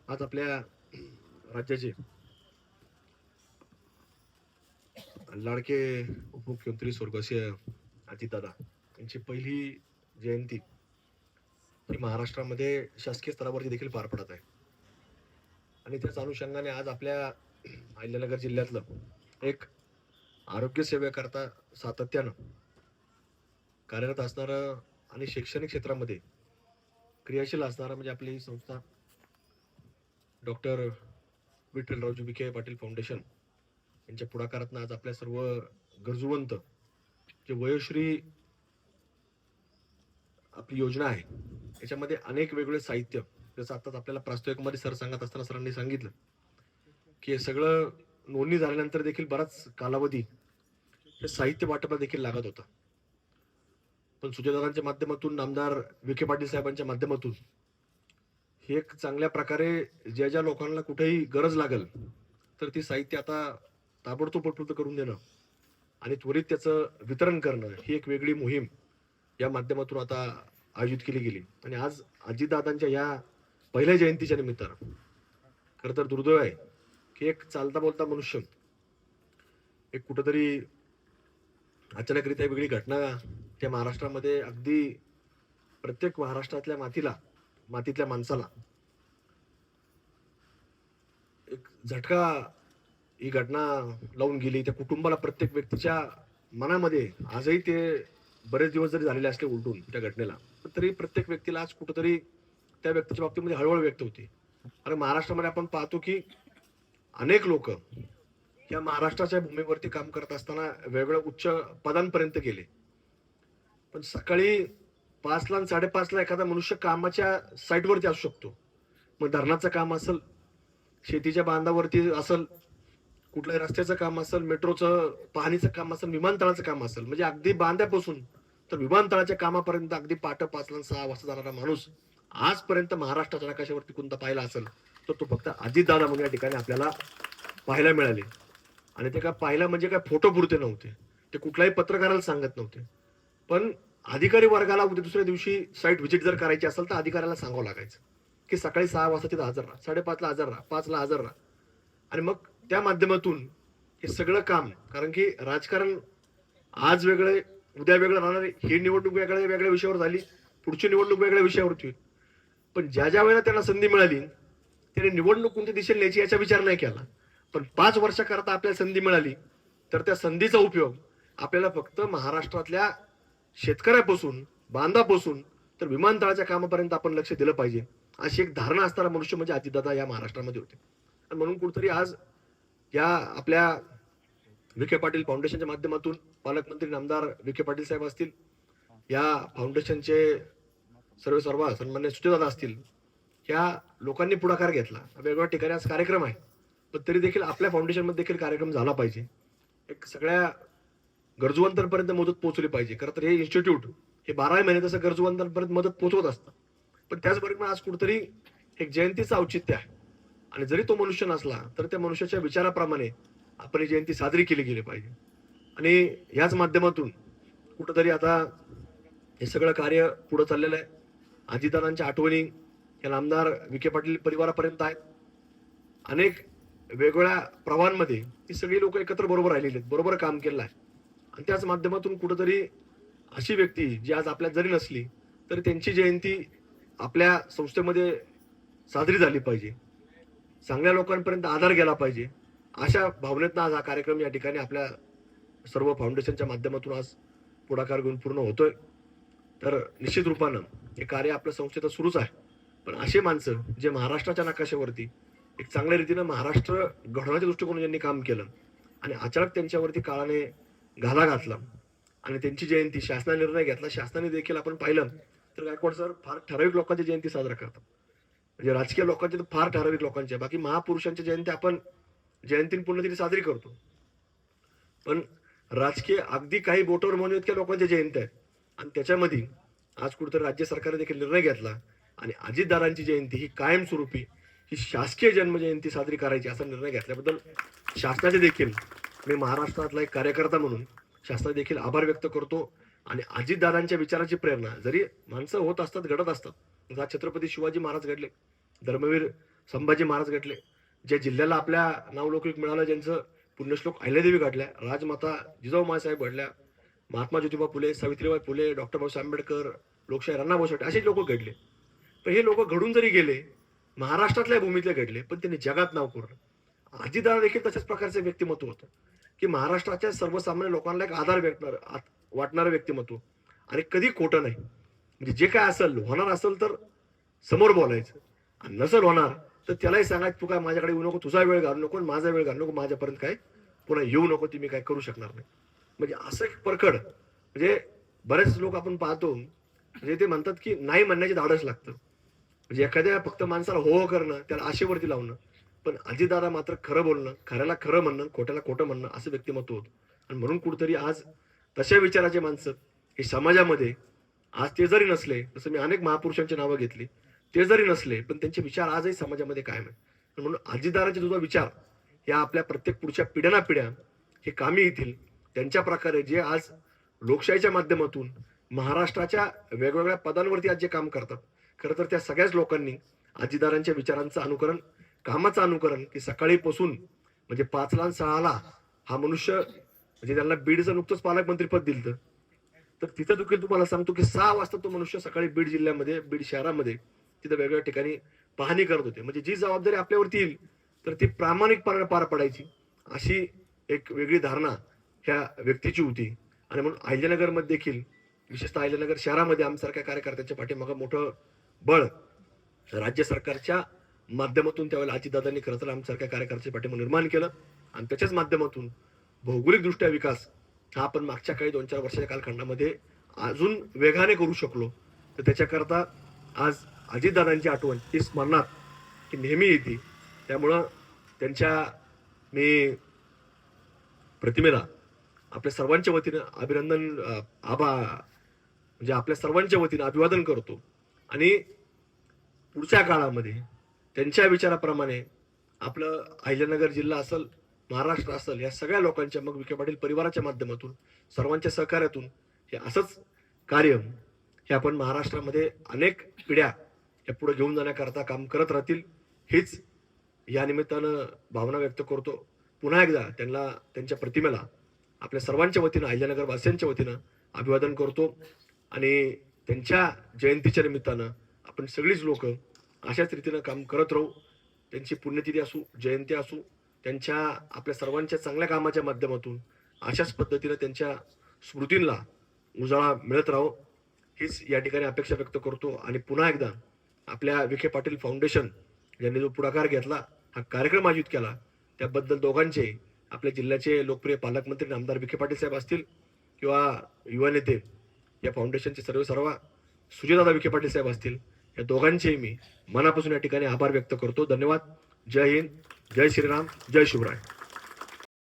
आज आपल्या राज्याचे लाडके उपमुख्यमंत्री स्वर्गीय अजितदादा यांची पहिली जयंती ही महाराष्ट्रामध्ये शासकीय स्तरावरती देखील पार पडत आहे. आणि त्याच अनुषंगाने आज आपल्या अहिल्यानगर जिल्ह्यातलं एक आरोग्य सेवेकरता सातत्यानं कार्यरत असणारं आणि शैक्षणिक क्षेत्रामध्ये क्रियाशील असणारं म्हणजे आपली संस्था डॉक्टर विठ्ठलरावजी विखे पाटील फाउंडेशन यांच्या पुढाकारातनं आज आपल्या सर्व गरजूवंत जे वयोश्री आपली योजना आहे याच्यामध्ये अनेक वेगवेगळे साहित्य, जसं आताच आपल्याला प्रास्ताविकमध्ये सर सांगत असताना सरांनी सांगितलं की हे सगळं नोंदणी झाल्यानंतर देखील बराच कालावधी हे साहित्य वाटपाला देखील लागत होता. पण सुजयदादांच्या माध्यमातून, नामदार विखे पाटील साहेबांच्या माध्यमातून हे एक चांगल्या प्रकारे ज्या ज्या लोकांना कुठेही गरज लागेल तर ती साहित्य आता ताबडतोब उपलब्ध करून देणं आणि त्वरित त्याचं वितरण करणं ही एक वेगळी मोहीम या माध्यमातून आता आयोजित केली गेली. आणि आज अजितदादांच्या या पहिल्या जयंतीच्या निमित्तानं खरं तर दुर्दैव आहे की एक चालता बोलता मनुष्य एक कुठंतरी अचानकरित्या वेगळी घटना त्या महाराष्ट्रामध्ये अगदी प्रत्येक महाराष्ट्रातल्या मातीतल्या माणसाला एक झटका ही घटना लावून गेली. त्या कुटुंबाला, प्रत्येक व्यक्तीच्या मनामध्ये आजही ते बरेच दिवस जरी झालेले असले उलटून त्या घटनेला, पण तरी प्रत्येक व्यक्तीला आज कुठंतरी त्या व्यक्तीच्या बाबतीमध्ये हळहळ व्यक्त होती. आणि महाराष्ट्रामध्ये आपण पाहतो की अनेक लोक या महाराष्ट्राच्या भूमीवरती काम करत असताना वेगवेगळ्या उच्च पदांपर्यंत गेले, पण सकाळी 5ला आणि 5:30ला एखादा मनुष्य कामाच्या साईटवरती असू शकतो. मग धरणाचं काम असेल, शेतीच्या बांधावरती असेल, कुठल्याही रस्त्याचं काम असेल, मेट्रोचं पाहणीचं काम असेल, विमानतळाचं काम असेल, म्हणजे अगदी बांध्यापासून तर विमानतळाच्या कामापर्यंत अगदी पहाटे 5ला 6 वाजता जाणारा माणूस आजपर्यंत महाराष्ट्राच्या नकाशावरती कोणता पाहिला असेल तर तो फक्त अजितदादा म्हणून या ठिकाणी आपल्याला पाहायला मिळाले. आणि ते काय पाहिलं म्हणजे काय फोटो पुरते नव्हते, ते कुठल्याही पत्रकाराला सांगत नव्हते, पण अधिकारी वर्गाला उद्या दुसऱ्या दिवशी साईट व्हिजिट जर करायची असेल तर अधिकाऱ्याला सांगावं लागायचं की सकाळी 6 वाजता तिथं हजर राहा, 5:30ला हजर राहा, 5ला हजर राहा. आणि मग त्या माध्यमातून हे सगळं काम, कारण की राजकारण आज वेगळे उद्या वेगळं राहणार आहे. ही निवडणूक वेगळ्या विषयावर झाली, पुढची निवडणूक वेगळ्या विषयावरती होईल. पण ज्या ज्या वेळेला त्यांना संधी मिळाली त्याने निवडणूक कोणत्या दिशेने न्यायची याचा विचार नाही केला. पण 5 वर्षाकरता आपल्याला संधी मिळाली तर त्या संधीचा उपयोग आपल्याला फक्त महाराष्ट्रातल्या शेतकऱ्यापासून, बांधापासून तर विमानतळाच्या कामापर्यंत आपण लक्ष दिलं पाहिजे, अशी एक धारणा असणारा मनुष्य म्हणजे अजितदादा या महाराष्ट्रामध्ये होते. आणि म्हणून कुठेतरी आज या आपल्या विखे पाटील फाउंडेशनच्या माध्यमातून पालकमंत्री नामदार विखे पाटील साहेब असतील, या फाउंडेशनचे सर्व सन्मान्य सुचेदादा असतील, या लोकांनी पुढाकार घेतला. वेगवेगळ्या ठिकाणी आज कार्यक्रम आहे, पण तरी देखील आपल्या फाउंडेशनमध्ये देखील कार्यक्रम झाला पाहिजे. एक सगळ्या गरजूवंतांपर्यंत मदत पोहोचली पाहिजे. खरं तर हे इन्स्टिट्यूट हे 12 महिने तसं गरजूवंतांपर्यंत मदत पोहोचवत असतं, पण त्याचबरोबर आज कुठेतरी एक जयंतीचं औचित्य आहे. आणि जरी तो मनुष्य नसला तर त्या मनुष्याच्या विचाराप्रमाणे आपण ही जयंती साजरी केली गेली पाहिजे. आणि याच माध्यमातून कुठंतरी आता हे सगळं कार्य पुढे चाललेलं आहे. अजितदादांच्या आठवणी या नामदार विखे पाटील परिवारापर्यंत आहेत. अनेक वेगवेगळ्या प्रवाहांमध्ये ही सगळी लोक एकत्र बरोबर राहिलेली आहेत, बरोबर काम केलं आहे. आणि त्याच माध्यमातून कुठंतरी अशी व्यक्ती जी आज आपल्यात जरी नसली तरी त्यांची जयंती आपल्या संस्थेमध्ये साजरी झाली पाहिजे, चांगल्या लोकांपर्यंत आधार गेला पाहिजे, अशा भावनेतनं आज हा कार्यक्रम या ठिकाणी आपल्या सर्व फाउंडेशनच्या माध्यमातून आज पुढाकार घेऊन पूर्ण होतोय. तर निश्चित रूपानं हे कार्य आपल्या संस्थेचं सुरूच आहे, पण असे माणसं जे महाराष्ट्राच्या नकाशावरती एक चांगल्या रीतीनं महाराष्ट्र घडवण्याच्या दृष्टिकोनातून ज्यांनी काम केलं आणि अचानक त्यांच्यावरती काळाने घाला घातला आणि त्यांची जयंती शासनाने निर्णय घेतला. शासनाने देखील आपण पाहिलं तर गायकवाड सर फार ठराविक लोकांची जयंती साजरा करतात, म्हणजे राजकीय लोकांची तर फार ठराविक लोकांची, बाकी महापुरुषांची जयंती आपण जयंती पुण्यतिथी साजरी करतो, पण राजकीय अगदी काही बोटावर म्हणून इतक्या लोकांच्या जयंती आहेत. आणि त्याच्यामध्ये आज कुठेतरी राज्य सरकारने देखील निर्णय घेतला आणि अजितदादांची जयंती ही कायमस्वरूपी ही शासकीय जन्मजयंती साजरी करायची असा निर्णय घेतल्याबद्दल शासनाचे देखील मी महाराष्ट्रातला एक कार्यकर्ता म्हणून शासनाचे देखील आभार व्यक्त करतो. आणि अजितदादांच्या विचाराची प्रेरणा जरी माणसं होत असतात, घडत असतात, छत्रपती शिवाजी महाराज घडले, धर्मवीर संभाजी महाराज घडले, ज्या जिल्ह्याला आपल्या नावलौकिक मिळालं, ज्यांचं पुण्यश्लोक अहिल्यादेवी घडल्या, राजमाता जिजाऊ माँसाहेब घडल्या, महात्मा ज्योतिबा फुले, सावित्रीबाई फुले, डॉक्टर बाबासाहेब आंबेडकर, लोकशाहीर अण्णाभाऊ साठे असेच लोक घडले. पण हे लोक घडून जरी गेले, महाराष्ट्रातल्या भूमीतले घडले, पण त्यांनी जगात नाव कोरलं. अजितदादा देखील तशाच प्रकारचं व्यक्तिमत्व होतं, की महाराष्ट्राच्या सर्वसामान्य लोकांना एक आधार वाटणारं व्यक्तिमत्व, आणि कधी खोटं नाही. म्हणजे जे काय असेल, होणार असेल तर समोर बोलायचं, आणि नसेल होणार तर त्यालाही सांगायचं, तू काय माझ्याकडे येऊ नको, तुझा वेळ घालू नको, माझा वेळ घालू नको, माझ्यापर्यंत काय पुन्हा येऊ नको, ती मी काय करू शकणार नाही. म्हणजे असं एक परखड, म्हणजे बरेच लोक आपण पाहतो, म्हणजे ते म्हणतात की नाही म्हणण्याचे धाडस लागतं. म्हणजे एखाद्या फक्त माणसाला हो करणं, त्याला आशेवरती लावणं. पण अजितदादा मात्र खरं बोलणं, खऱ्याला खरं म्हणणं, खोट्याला खोटं म्हणणं असं व्यक्तिमत्व होतं. आणि म्हणून कुठेतरी आज तशा विचाराचे माणसं हे समाजामध्ये, आज ते जरी नसले, जसं मी अनेक महापुरुषांची नावं घेतली, ते जरी नसले पण त्यांचे विचार आजही समाजामध्ये कायम आहेत. म्हणून अजितदादांचे तुझा विचार या आपल्या प्रत्येक पुढच्या पिढ्याना पिढ्या हे कामी येतील. त्यांच्या प्रकारे जे आज लोकशाहीच्या माध्यमातून महाराष्ट्राच्या वेगवेगळ्या पदांवरती आज जे काम करतात, खरं तर त्या सगळ्याच लोकांनी अजितदादांच्या विचारांचं अनुकरण, कामाचं अनुकरण, की सकाळी पासून म्हणजे 5ला आणि 6ला हा मनुष्य, म्हणजे त्यांना बीडचं नुकतंच पालकमंत्रीपद दिलं, तर तिथं देखील तुम्हाला सांगतो की 6 वाजता तो मनुष्य सकाळी बीड जिल्ह्यामध्ये, बीड शहरामध्ये तिथं वेगवेगळ्या ठिकाणी पाहणी करत होते. म्हणजे जी जबाबदारी आपल्यावरती येईल तर ती प्रामाणिकपणे पार पडायची, अशी एक वेगळी धारणा ह्या व्यक्तीची होती. आणि म्हणून अहिल्यानगरमध्ये देखील, विशेषतः अहिल्यानगर शहरामध्ये आमच्यासारख्या कार्यकर्त्यांच्या पाठीमागं मोठं बळ राज्य सरकारच्या माध्यमातून त्यावेळेला अजितदादांनी खरं तर आमच्यासारख्या कार्यकर्त्यांच्या पाठीमागं निर्माण केलं. आणि त्याच्याच माध्यमातून भौगोलिकदृष्ट्या विकास हा आपण मागच्या काही 2-4 वर्षाच्या कालखंडामध्ये अजून वेगाने करू शकलो. तर त्याच्याकरता आज अजितदादांची आठवण ही स्मरणात की नेहमी येते. त्यामुळं त्यांच्या मी प्रतिमेला आपल्या सर्वांच्या वतीनं अभिनंदन, म्हणजे आपल्या सर्वांच्या वतीनं अभिवादन करतो. आणि पुढच्या काळामध्ये त्यांच्या विचाराप्रमाणे आपलं अहिल्यानगर जिल्हा असेल, महाराष्ट्र असेल, या सगळ्या लोकांच्या, मग विखे पाटील परिवाराच्या माध्यमातून, सर्वांच्या सहकार्यातून हे असंच कार्य हे आपण महाराष्ट्रामध्ये अनेक पिढ्या या पुढे घेऊन जाण्याकरता काम करत राहतील, हीच या निमित्तानं भावना व्यक्त करतो. पुन्हा एकदा त्यांना, त्यांच्या प्रतिमेला आपल्या सर्वांच्या वतीनं, अहिल्यानगर वासियांच्या वतीनं अभिवादन करतो. आणि त्यांच्या जयंतीच्या निमित्तानं आपण सगळीच लोक अशाच रीतीनं काम करत राहू. त्यांची पुण्यतिथी असू, जयंती असू, त्यांच्या आपल्या सर्वांच्या चांगल्या कामाच्या माध्यमातून अशाच पद्धतीनं त्यांच्या स्मृतींना उजाळा मिळत राहो, हीच या ठिकाणी अपेक्षा व्यक्त करतो. आणि पुन्हा एकदा आपल्या विखे पाटील फाउंडेशन यांनी जो पुढाकार घेतला, हा कार्यक्रम आयोजित केला, त्याबद्दल दोघांचे, आपल्या जिल्ह्याचे लोकप्रिय पालकमंत्री आमदार विखे पाटील साहेब असतील किंवा युवा नेते या फाउंडेशनचे सर्व सुजयदादा विखे पाटील साहेब असतील, या दोघांचेही मी मनापासून या ठिकाणी आभार व्यक्त करतो. धन्यवाद. जय हिंद, जय श्रीराम, जय शिवराय.